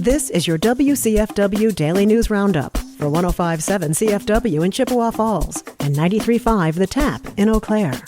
This is your WCFW Daily News Roundup for 105.7 CFW in Chippewa Falls and 93.5 The Tap in Eau Claire. For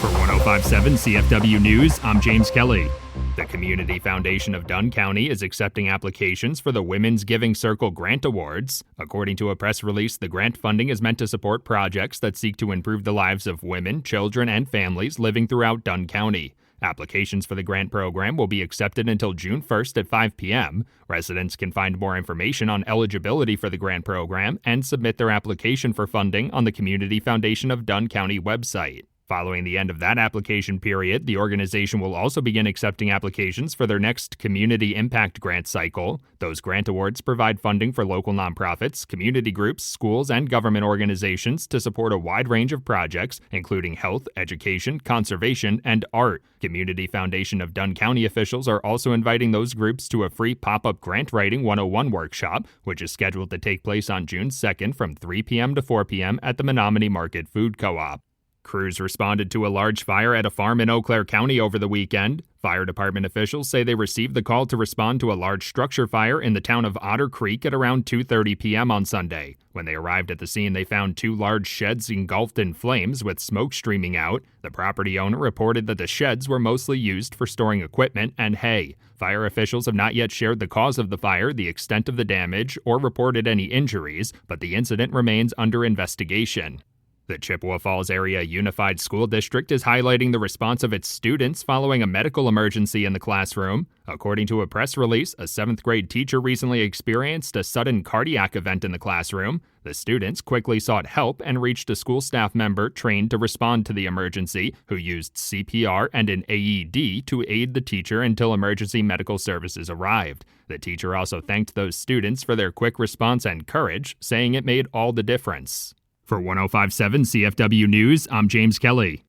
105.7 CFW News, I'm James Kelly. The Community Foundation of Dunn County is accepting applications for the Women's Giving Circle Grant Awards. According to a press release, the grant funding is meant to support projects that seek to improve the lives of women, children, and families living throughout Dunn County. Applications for the grant program will be accepted until June 1st at 5 p.m. Residents can find more information on eligibility for the grant program and submit their application for funding on the Community Foundation of Dunn County website. Following the end of that application period, the organization will also begin accepting applications for their next Community Impact Grant cycle. Those grant awards provide funding for local nonprofits, community groups, schools, and government organizations to support a wide range of projects, including health, education, conservation, and art. Community Foundation of Dunn County officials are also inviting those groups to a free pop-up Grant Writing 101 workshop, which is scheduled to take place on June 2nd from 3 p.m. to 4 p.m. at the Menominee Market Food Co-op. Crews responded to a large fire at a farm in Eau Claire County over the weekend. Fire department officials say they received the call to respond to a large structure fire in the town of Otter Creek at around 2:30 p.m. on Sunday. When they arrived at the scene, they found two large sheds engulfed in flames with smoke streaming out. The property owner reported that the sheds were mostly used for storing equipment and hay. Fire officials have not yet shared the cause of the fire, the extent of the damage, or reported any injuries, but the incident remains under investigation. The Chippewa Falls Area Unified School District is highlighting the response of its students following a medical emergency in the classroom. According to a press release, a 7th grade teacher recently experienced a sudden cardiac event in the classroom. The students quickly sought help and reached a school staff member trained to respond to the emergency, who used CPR and an AED to aid the teacher until emergency medical services arrived. The teacher also thanked those students for their quick response and courage, saying it made all the difference. For 105.7 CFW News, I'm James Kelly.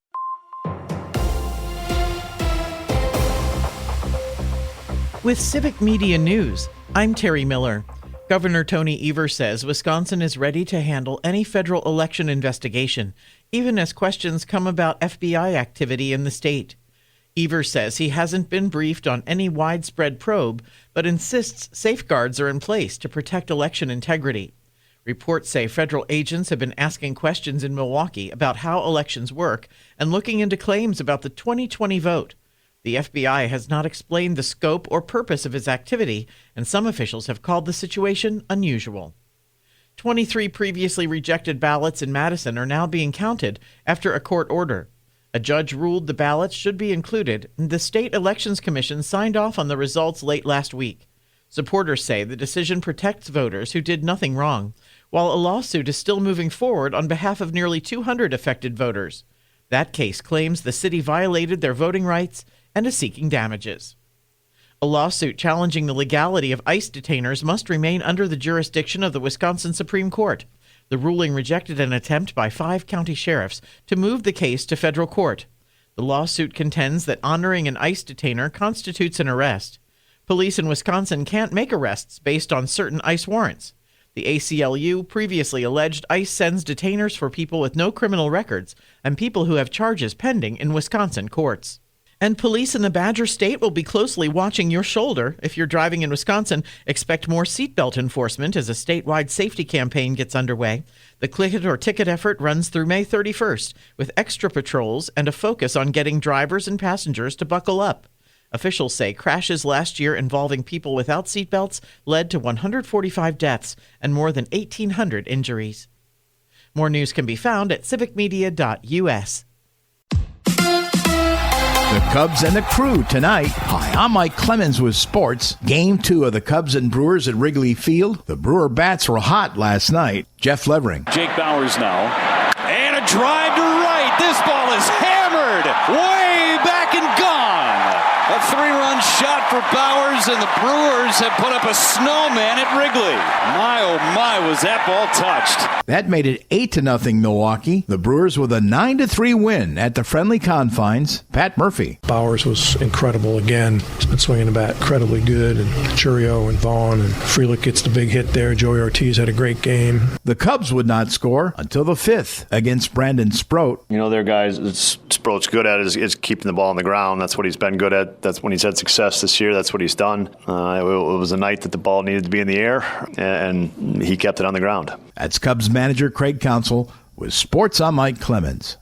With Civic Media News, I'm Terry Miller. Governor Tony Evers says Wisconsin is ready to handle any federal election investigation, even as questions come about FBI activity in the state. Evers says he hasn't been briefed on any widespread probe, but insists safeguards are in place to protect election integrity. Reports say federal agents have been asking questions in Milwaukee about how elections work and looking into claims about the 2020 vote. The FBI has not explained the scope or purpose of its activity, and some officials have called the situation unusual. 23 previously rejected ballots in Madison are now being counted after a court order. A judge ruled the ballots should be included, and the State Elections Commission signed off on the results late last week. Supporters say the decision protects voters who did nothing wrong, while a lawsuit is still moving forward on behalf of nearly 200 affected voters. That case claims the city violated their voting rights and is seeking damages. A lawsuit challenging the legality of ICE detainers must remain under the jurisdiction of the Wisconsin Supreme Court. The ruling rejected an attempt by 5 county sheriffs to move the case to federal court. The lawsuit contends that honoring an ICE detainer constitutes an arrest. Police in Wisconsin can't make arrests based on certain ICE warrants. The ACLU previously alleged ICE sends detainers for people with no criminal records and people who have charges pending in Wisconsin courts. And police in the Badger State will be closely watching your shoulder. If you're driving in Wisconsin, expect more seatbelt enforcement as a statewide safety campaign gets underway. The Click It or Ticket effort runs through May 31st, with extra patrols and a focus on getting drivers and passengers to buckle up. Officials say crashes last year involving people without seatbelts led to 145 deaths and more than 1,800 injuries. More news can be found at civicmedia.us. The Cubs and the Crew tonight. Hi, I'm Mike Clemens with sports. Game 2 of the Cubs and Brewers at Wrigley Field. The Brewer bats were hot last night. Jeff Levering. Jake Bauers now. And a drive to right. This ball is hammered way back and gone. A 3-run shot for Bowers, and the Brewers have put up a snowman at Wrigley. My, oh my, was that ball touched. That made it 8-0 Milwaukee. The Brewers with a 9-3 win at the friendly confines. Pat Murphy. Bowers was incredible again. He's been swinging the bat incredibly good, and Churio and Vaughn and Frelick gets the big hit there. Joey Ortiz had a great game. The Cubs would not score until the 5th against Brandon Sproat. You know, their guys, Sproat's good at is keeping the ball on the ground. That's what he's been good at. That's when he's had success this year. That's what he's done. It was a night that the ball needed to be in the air, and he kept it on the ground. That's Cubs manager Craig Counsell. With sports, I'm Mike Clemens.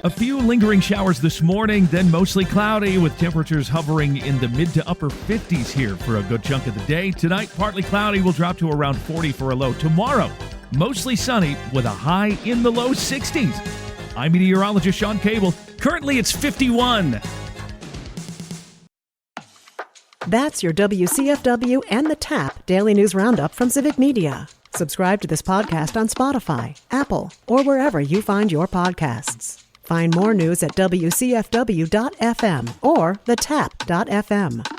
A few lingering showers this morning, then mostly cloudy with temperatures hovering in the mid to upper 50s here for a good chunk of the day. Tonight, partly cloudy, will drop to around 40 for a low. Tomorrow, mostly sunny with a high in the low 60s. I'm meteorologist Sean Cable. Currently, it's 51. That's your WCFW and the TAP Daily News Roundup from Civic Media. Subscribe to this podcast on Spotify, Apple, or wherever you find your podcasts. Find more news at WCFW.FM or thetap.fm.